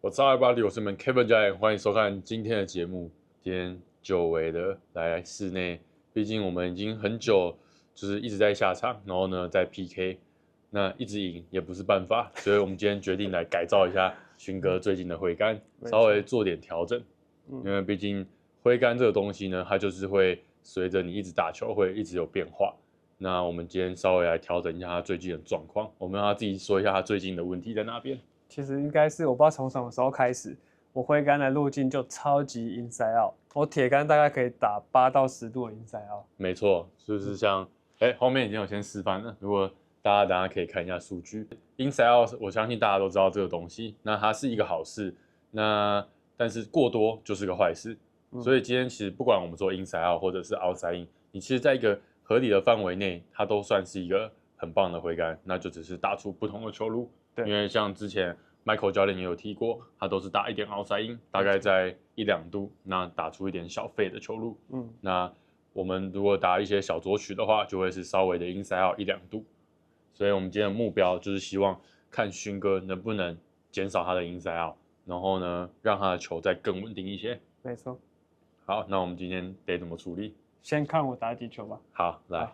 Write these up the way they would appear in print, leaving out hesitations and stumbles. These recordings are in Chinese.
What's up, everybody？ 我是你们 Kevin 教练，欢迎收看今天的节目。今天久违的来室内，毕竟我们已经很久就是一直在下场，然后呢在 PK， 那一直赢也不是办法，所以我们今天决定来改造一下勋哥最近的挥杆，稍微做点调整。因为毕竟挥杆这个东西呢，它就是会随着你一直打球会一直有变化。那我们今天稍微来调整一下他最近的状况，我们让他自己说一下他最近的问题在哪边。其实应该是我不知道从什么时候开始，我挥杆的路径就超级 inside out， 我铁杆大概可以打8到10度的 inside out。没错，就是像后面已经有先示范了，如果大家等下可以看一下数据 ，inside out 我相信大家都知道这个东西，那它是一个好事，但是过多就是个坏事，所以今天其实不管我们说 inside out 或者是 outside in， 你其实在一个合理的范围内，它都算是一个很棒的挥杆，那就只是打出不同的球路。因为像之前 Michael 教练也有提过，他都是打一点 outside in， 大概在1-2度，那打出一点小废的球路。那我们如果打一些小左曲的话，就会是稍微的 inside out 1-2度。所以我们今天的目标就是希望看勋哥能不能减少他的 inside out， 然后呢让他的球再更稳定一些。没错。好，那我们今天得怎么处理？先看我打几球吧。好，来。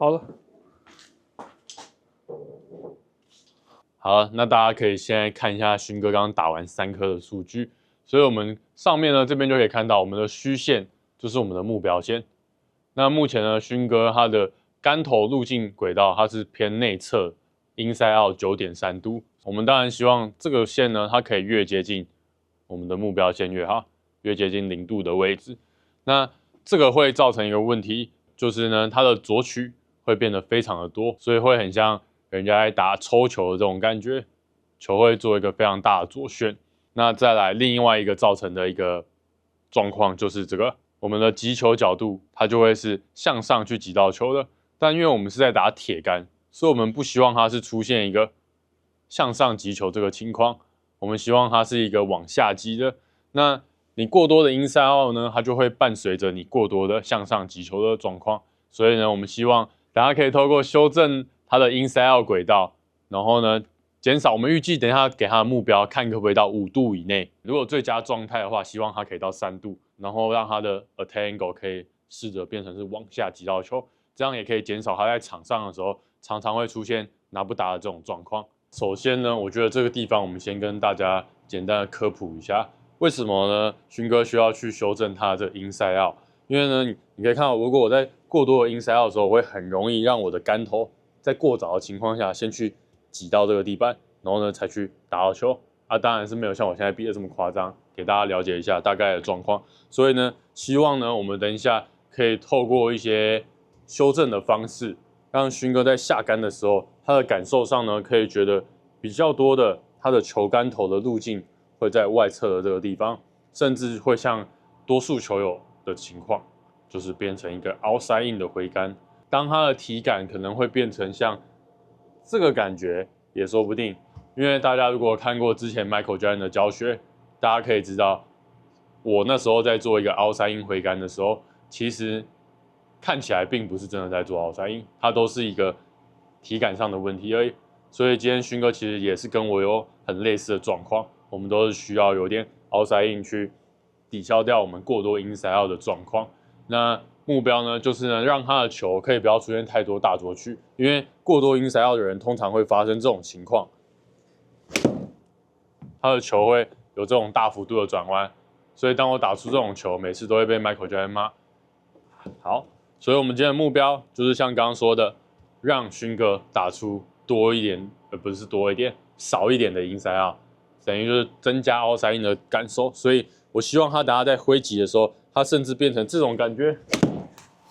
好了，好了，那大家可以现在看一下勋哥刚刚打完3颗的数据，所以我们上面呢这边就可以看到我们的虚线就是我们的目标线。那目前呢，勋哥他的杆头路径轨道它是偏内侧 inside out 9.3度，我们当然希望这个线呢它可以越接近我们的目标线越好，越接近0度的位置。那这个会造成一个问题，就是呢它的左曲会变得非常的多，所以会很像人家在打抽球的这种感觉，球会做一个非常大的左旋。那再来另外一个造成的一个状况就是这个，我们的击球角度它就会是向上去击到球的，但因为我们是在打铁杆，所以我们不希望它是出现一个向上击球这个情况，我们希望它是一个往下击的。那你过多的 inside out 呢，它就会伴随着你过多的向上击球的状况，所以呢，我们希望大家可以透过修正它的 inside out 轨道，然后呢减少我们预计等一下给它的目标，看可不可以到5度以内。如果最佳状态的话，希望它可以到3度，然后让它的 attack angle 可以试着变成是往下击到球，这样也可以减少它在场上的时候常常会出现拿不打的这种状况。首先呢，我觉得这个地方我们先跟大家简单的科普一下，为什么呢？勋哥需要去修正它的这个 inside out， 因为呢，你可以看到，如果我在过多的 inside out 的时候，我会很容易让我的杆头在过早的情况下先去挤到这个地板，然后呢才去打到球。当然是没有像我现在比的这么夸张，给大家了解一下大概的状况。所以呢，希望呢我们等一下可以透过一些修正的方式，让勋哥在下杆的时候，他的感受上呢可以觉得比较多的他的球杆头的路径会在外侧的这个地方，甚至会像多数球友的情况，就是变成一个 outside in 的挥杆。当他的体感可能会变成像这个感觉也说不定，因为大家如果看过之前 Michael Jordan 的教学，大家可以知道，我那时候在做一个 outside in 挥杆的时候，其实看起来并不是真的在做 outside in， 它都是一个体感上的问题而已。所以今天勋哥其实也是跟我有很类似的状况，我们都是需要有点 outside in 去抵消掉我们过多 inside out 的状况。那目标呢，就是呢让他的球可以不要出现太多大左曲，因为过多 inside out 的人通常会发生这种情况，他的球会有这种大幅度的转弯，所以当我打出这种球，每次都会被 Michael Jordan 骂。好，所以我们今天的目标就是像刚刚说的，让勋哥打出多一点，不是多一点，少一点的 inside out， 等于就是增加 outside in 的感受。所以我希望他等下在挥击的时候，他甚至变成这种感觉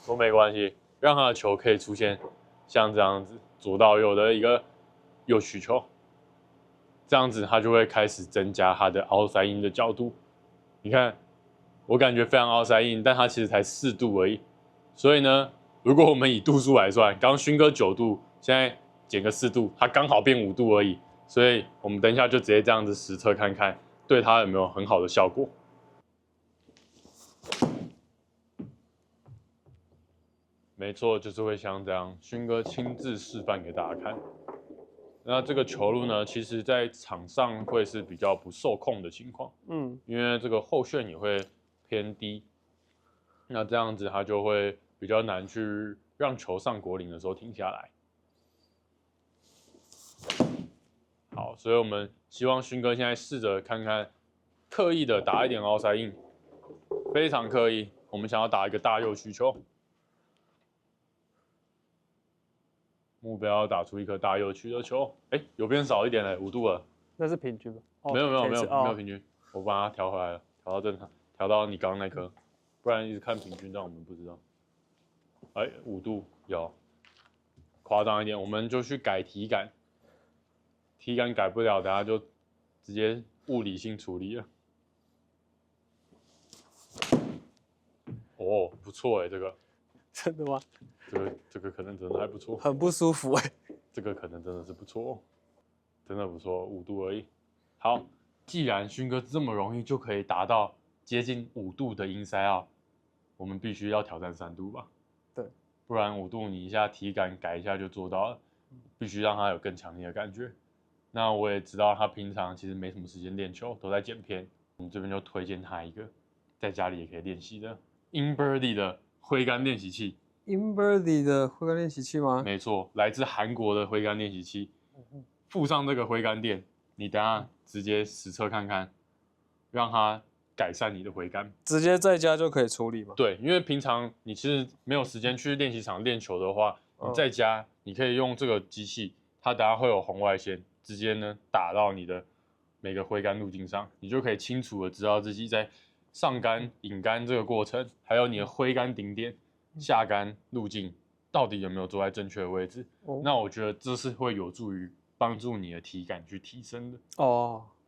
都没关系，让他的球可以出现像这样子左到右的一个右曲球，这样子他就会开始增加他的 outside in 的角度。你看，我感觉非常 outside in，但它其实才4度而已。所以呢，如果我们以度数来算，刚刚勋哥9度，现在减个4度，它刚好变5度而已。所以我们等一下就直接这样子实测看看，对它有没有很好的效果。没错，就是会像这样，勋哥亲自示范给大家看。那这个球路呢，其实在场上会是比较不受控的情况，因为这个后旋也会偏低，那这样子它就会比较难去让球上果岭的时候停下来。好，所以我们希望勋哥现在试着看看，刻意的打一点outside in，非常刻意，我们想要打一个大右曲球。目标要打出一颗大右曲的球，哎，有变少一点嘞，5度了。那是平均吧？没有平均，我把它调回来了，调到正常，调到你刚刚那颗，不然一直看平均，让我们不知道。哎，5度有，夸张一点，我们就去改体感，体感改不了，等下就直接物理性处理了。哦，不错哎，这个。真的吗？这个可能真的还不错，很不舒服哎。这个可能真的是不错，真的不错，5度而已。好，既然勋哥这么容易就可以达到接近5度的 inside out，我们必须要挑战3度吧？对，不然5度你一下体感改一下就做到了，必须让他有更强烈的感觉。那我也知道他平常其实没什么时间练球，都在剪片，我们这边就推荐他一个在家里也可以练习的 Inbirdie 的挥杆练习器。Inbirdie 的挥杆练习器吗？没错，来自韩国的挥杆练习器，附上这个挥杆垫，你等下直接实测看看，让它改善你的挥杆。直接在家就可以处理吗？对，因为平常你其实没有时间去练习场练球的话，你在家你可以用这个机器，它等下会有红外线，直接呢打到你的每个挥杆路径上，你就可以清楚的知道自己在上杆、引杆这个过程，还有你的挥杆顶点。下杆路径到底有没有坐在正确的位置？那我觉得这是会有助于帮助你的体感去提升的。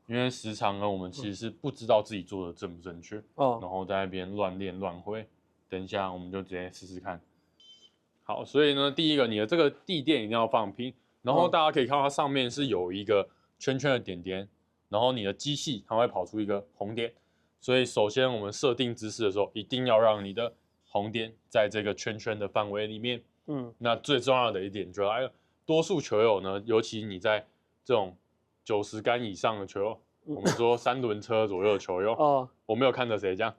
因为时常呢，我们其实是不知道自己做的正不正确，然后在那边乱练乱挥。等一下我们就直接试试看。好，所以呢，第一个你的这个地垫一定要放平，然后大家可以看到它上面是有一个圈圈的点点，然后你的机器它会跑出一个红点，所以首先我们设定姿势的时候，一定要让你的红点在这个圈圈的范围里面。那最重要的一点就来了，多数球友呢，尤其你在这种90杆以上的球友，我们说3轮车左右的球友，我没有看着谁这样。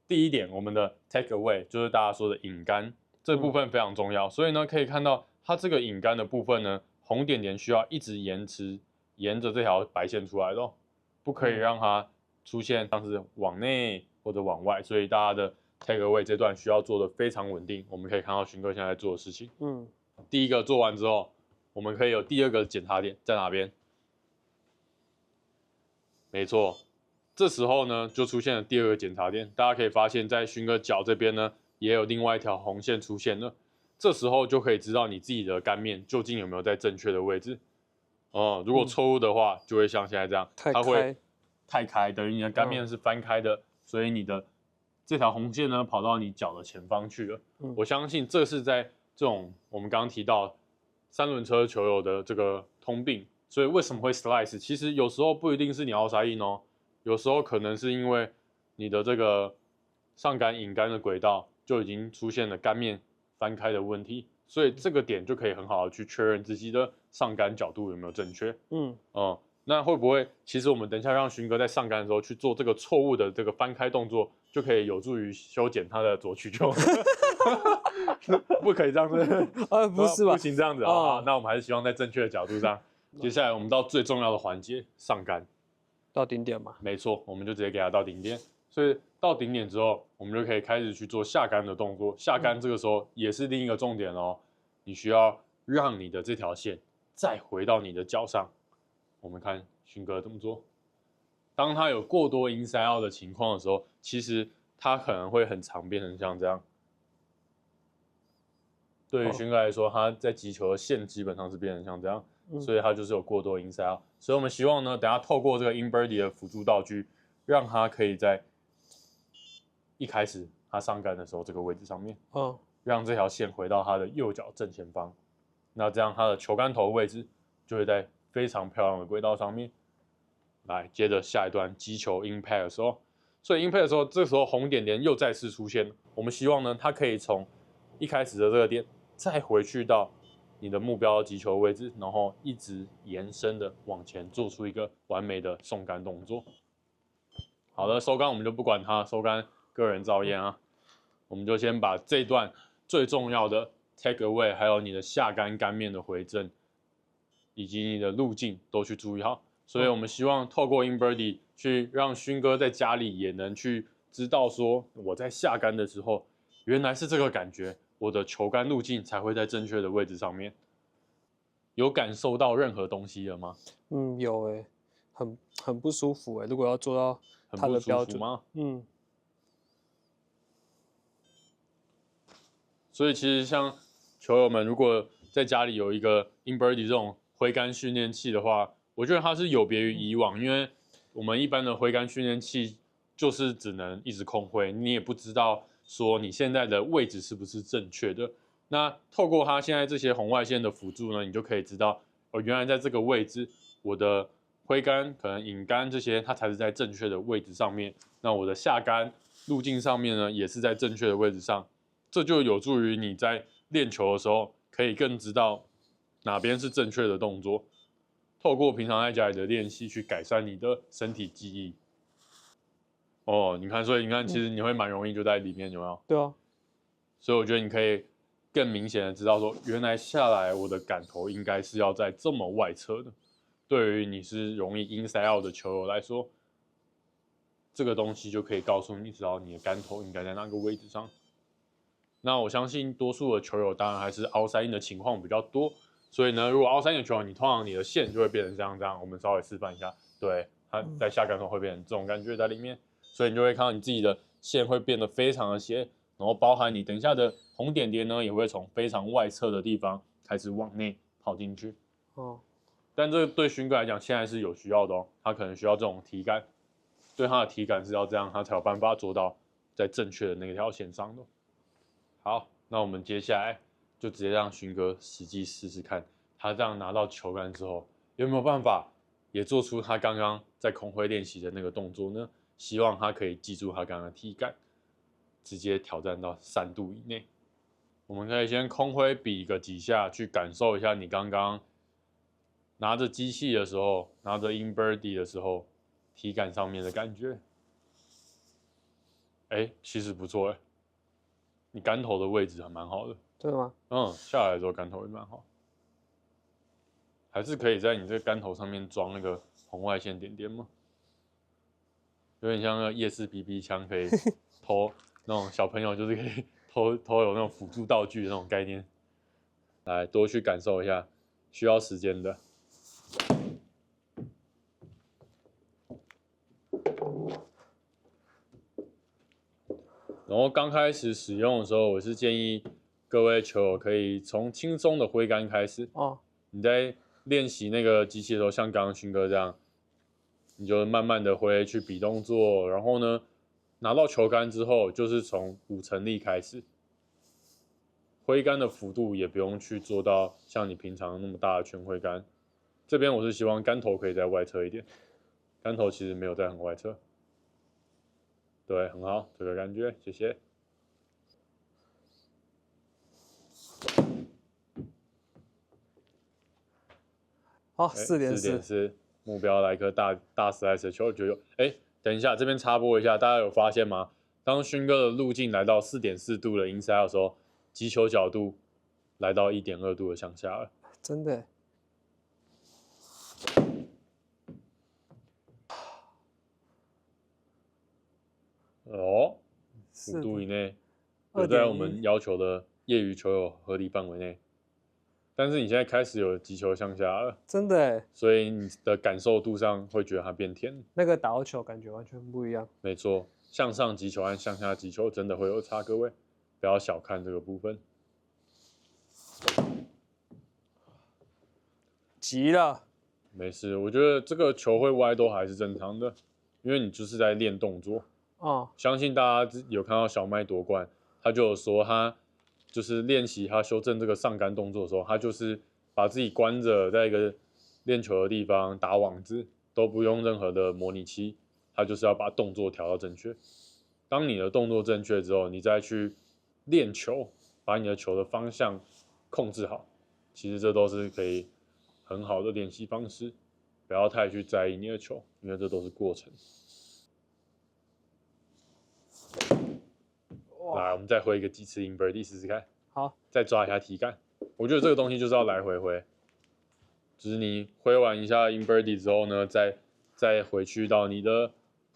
第一点，我们的 take away 就是大家说的引杆这部分非常重要，所以呢，可以看到它这个引杆的部分呢，红点点需要一直沿着这条白线出来的，不可以让它出现像是往内或者往外，所以大家的 take away 这段需要做的非常稳定。我们可以看到勋哥现在在做的事情。第一个做完之后，我们可以有第2个检查点在哪边？没错，这时候呢就出现了第2个检查点。大家可以发现，在勋哥脚这边呢，也有另外一条红线出现了。这时候就可以知道你自己的杆面究竟有没有在正确的位置。如果错误的话，就会像现在这样，它会太开，等于你的杆面是翻开的，所以你的这条红线呢跑到你脚的前方去了。我相信这是在这种我们刚刚提到3轮车球友的这个通病。所以为什么会 slice？ 其实有时候不一定是你outside in哦，有时候可能是因为你的这个上杆引杆的轨道就已经出现了杆面翻开的问题，所以这个点就可以很好的去确认自己的上杆角度有没有正确。那会不会其实我们等一下让勋哥在上杆的时候去做这个错误的这个翻开动作，就可以有助于修剪他的左曲球？不可以这样子，不是吧？不行这样子啊！那我们还是希望在正确的角度上。接下来我们到最重要的环节，上杆到顶点嘛？没错，我们就直接给它到顶点。所以到顶点之后，我们就可以开始去做下杆的动作。下杆这个时候也是另一个重点哦，你需要让你的这条线再回到你的脚上。我们看勋哥怎么做。当他有过多 inside out 的情况的时候，其实他可能会很常变成像这样。对于勋哥来说，他在击球的线基本上是变成像这样，所以他就是有过多的 inside out。所以我们希望呢，等下透过这个 in birdie 的辅助道具，让他可以在一开始他上杆的时候这个位置上面，让这条线回到他的右脚正前方。那这样他的球杆头位置就会在非常漂亮的轨道上面。来，接着下一段击球 impact 的时候，所以 impact 的时候，这时候红点点又再次出现了。我们希望呢，它可以从一开始的这个点，再回去到你的目标击球位置，然后一直延伸的往前做出一个完美的送杆动作。好的，收杆我们就不管它，收杆个人造诣啊。我们就先把这段最重要的 take away， 还有你的下杆杆面的回正，以及你的路径都去注意好。所以我们希望透过 in birdie 去让勋哥在家里也能去知道说，我在下杆的时候原来是这个感觉，我的球杆路径才会在正确的位置上面。有感受到任何东西了吗？有诶，很不舒服诶。如果要做到他的标准吗？所以其实像球友们，如果在家里有一个 in birdie 这种挥杆训练器的话，我觉得它是有别于以往，因为我们一般的挥杆训练器就是只能一直空挥，你也不知道说你现在的位置是不是正确的。那透过它现在这些红外线的辅助呢，你就可以知道，原来在这个位置，我的挥杆可能引杆这些，它才是在正确的位置上面。那我的下杆路径上面呢，也是在正确的位置上。这就有助于你在练球的时候，可以更知道哪边是正确的动作。透过平常在家里的练习去改善你的身体记忆。你看，所以你看，其实你会蛮容易就在里面，有没有？对啊。所以我觉得你可以更明显的知道说，原来下来我的杆头应该是要在这么外侧的。对于你是容易 inside out 的球友来说，这个东西就可以告诉你知道你的杆头应该在哪个位置上。那我相信多数的球友当然还是 outside in 的情况比较多，所以呢，如果 outside in 的球友，你通常你的线就会变成这样，我们稍微示范一下，对，它在下杆头会变成这种感觉在里面，所以你就会看到你自己的线会变得非常的斜，然后包含你等一下的红点点呢，也会从非常外侧的地方开始往内跑进去。但这个对勋哥来讲现在是有需要的哦，他可能需要这种体感，对他的体感是要这样，他才有办法做到在正确的那条线上的。好，那我们接下来就直接让勋哥实际试试看，他这样拿到球杆之后，有没有办法也做出他刚刚在空挥练习的那个动作呢？希望他可以记住他刚刚的体感，直接挑战到3度以内。我们可以先空挥比个几下，去感受一下你刚刚拿着机器的时候，拿着 in birdie 的时候，体感上面的感觉。其实不错你杆头的位置还蛮好的。真的吗？下来的时候杆头也蛮好，还是可以在你这个杆头上面装那个红外线点点吗？有点像那个夜视 BB 枪，可以偷那种小朋友就是可以偷有那种辅助道具的那种概念。来，多去感受一下，需要时间的。然后刚开始使用的时候，我是建议各位球友可以从轻松的挥杆开始。你在练习那个机器的时候，像刚刚勋哥这样，你就慢慢的挥去比动作，然后呢，拿到球杆之后，就是从5成力开始，挥杆的幅度也不用去做到像你平常那么大的全挥杆。这边我是希望杆头可以在外侧一点，杆头其实没有在很外侧。对，很好，这个感觉，谢谢。好，4.4，目标来颗大 slice 的球就有。等一下，这边插播一下，大家有发现吗？当勋哥的路径来到4.4度的 inside 的时候，击球角度来到1.2度的向下了。真的。5度以内，有在我们要求的业余球友合理范围内。但是你现在开始有击球向下了，真的，所以你的感受度上会觉得它变甜。那个打球感觉完全不一样。没错，向上击球和向下击球真的会有差，各位不要小看这个部分。急了。没事，我觉得这个球会歪都还是正常的，因为你就是在练动作。哦，相信大家有看到小麦夺冠，他就有说他就是练习他修正这个上杆动作的时候，他就是把自己关着在一个练球的地方打网子，都不用任何的模拟器，他就是要把动作调到正确。当你的动作正确之后，你再去练球，把你的球的方向控制好，其实这都是可以很好的练习方式。不要太去在意你的球，因为这都是过程。来，我们再挥一个几次 in birdie 试试看。好，再抓一下体感。我觉得这个东西就是要来回挥，就是你挥完一下 in birdie 之后呢，再回去到你的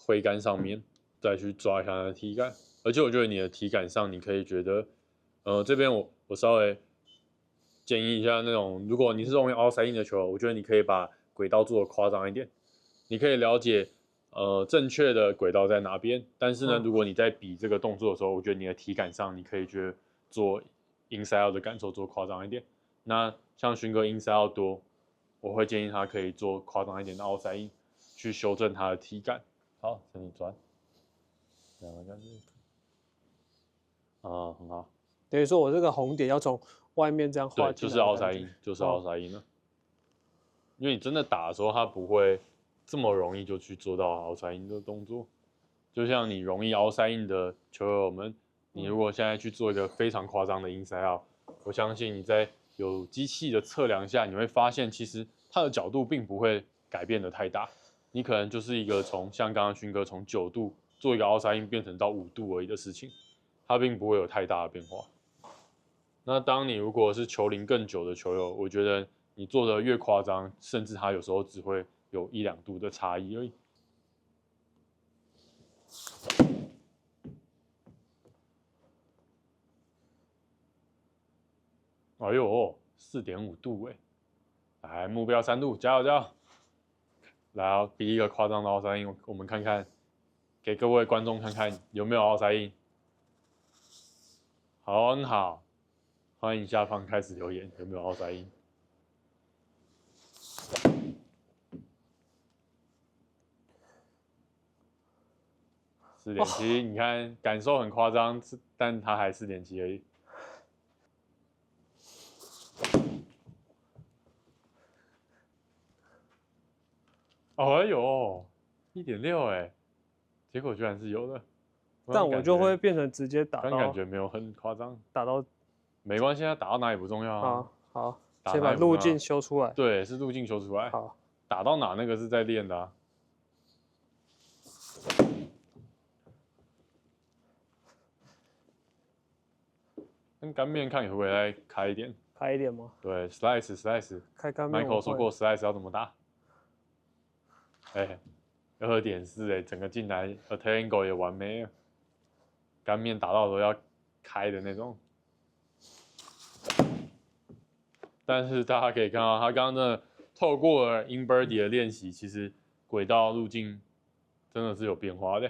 挥杆上面，再去抓一下它的体感。而且我觉得你的体感上，你可以觉得，这边我稍微建议一下那种，如果你是容易 outside in 的球，我觉得你可以把轨道做的夸张一点，你可以了解。正确的轨道在哪边？但是呢，如果你在比这个动作的时候，我觉得你的体感上，你可以觉得做 inside out 的感受做夸张一点。那像勋哥 inside out 多，我会建议他可以做夸张一点的 outside in，去修正他的体感。好，身体转，这样感觉，很好。等于说我这个红点要从外面这样画对，就是进来的 outside 感觉 in，就是 outside in 了。因为你真的打的时候，它不会这么容易就去做到 outside in 的动作。就像你容易 outside in 的球友们，你如果现在去做一个非常夸张的 inside out，我相信你在有机器的测量下，你会发现其实它的角度并不会改变的太大。你可能就是一个像刚刚勋哥从9度做一个 outside in 变成到5度而已的事情，它并不会有太大的变化。那当你如果是球龄更久的球友，我觉得你做的越夸张，甚至它有时候只会有1-2度的差异而已。哎呦，4.5度哎！来，目标3度，加油加油！来，比一个夸张的奥赛因，我们看看，给各位观众看看有没有奥赛因。很好，欢迎下方开始留言，有没有奥赛因？4.7，你看感受很夸张，但它还4.7而已。哎呦，1.6哎，结果居然是有的。但我就会变成直接打到，感觉没有很夸张，打到没关系啊，打到哪里不重要啊。好，先把路径修出来。对，是路径修出来。好，打到哪那个是在练的啊。跟干面看你会不会再开一点？开一点吗？对 ，slice。开干面。Michael 说过 slice 要怎么打？哎，2.4哎，整个进来 attaingle 也完美了。干面打到的时候要开的那种。但是大家可以看到，他刚刚的透过 in birdie 的练习，其实轨道路径真的是有变化的。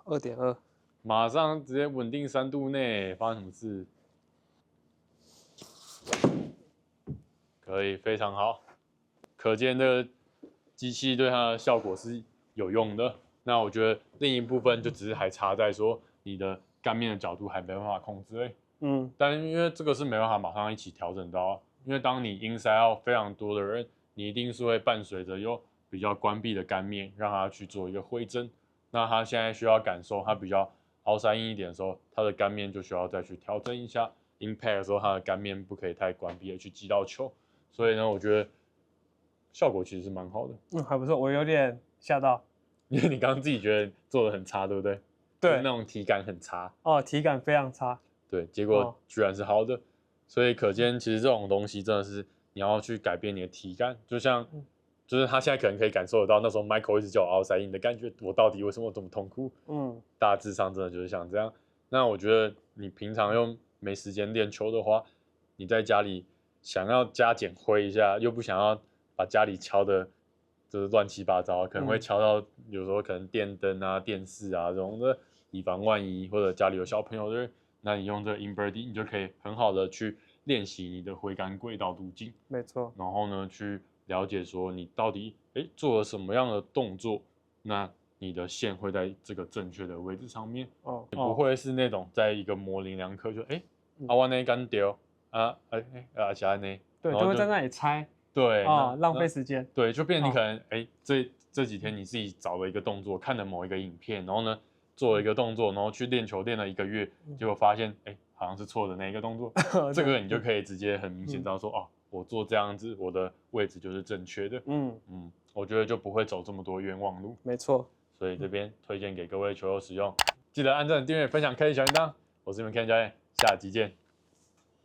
2.2，马上直接稳定3度内，发生什么事？可以，非常好，可见这个机器对它的效果是有用的。那我觉得另一部分就只是还差在说你的杆面的角度还没办法控制但因为这个是没办法马上一起调整到，因为当你 inside out 非常多的人，你一定是会伴随着有比较关闭的杆面，让它去做一个回正。那他现在需要感受它比较outside in一点的时候，它的杆面就需要再去调整一下。impact 的时候，它的杆面不可以太关闭的去击到球。所以呢，我觉得效果其实是蛮好的。还不错，我有点吓到，因为你刚刚自己觉得做的很差，对不对？对，那种体感很差。体感非常差。对，结果居然是好的，所以可见其实这种东西真的是你要去改变你的体感，就像就是他现在可能可以感受得到，那时候 Michael 一直叫我 outside in 的感觉，我到底为什么这么痛苦？大致上真的就是像这样。那我觉得你平常又没时间练球的话，你在家里想要加减挥一下，又不想要把家里敲的就是乱七八糟，可能会敲到有时候可能电灯啊、电视啊这种的，以防万一，或者家里有小朋友的人，那你用这个 Inbirdie，你就可以很好的去练习你的挥杆轨道路径，没错，然后呢去了解说你到底做了什么样的动作，那你的线会在这个正确的位置上面，不会是那种在一个模棱两可就我那杆丢加呢，对，然后就会在那里猜，对浪费时间，对，就变成你可能这几天你自己找了一个动作，看了某一个影片，然后呢做了一个动作，然后去练球练了1个月，结果发现好像是错的那一个动作，这个你就可以直接很明显知道说我做这样子，我的位置就是正确的。我觉得就不会走这么多冤枉路。没错。所以这边推荐给各位球友使用，记得按赞、订阅、分享、开启小铃铛。我是你们 Ken 教练，下集见。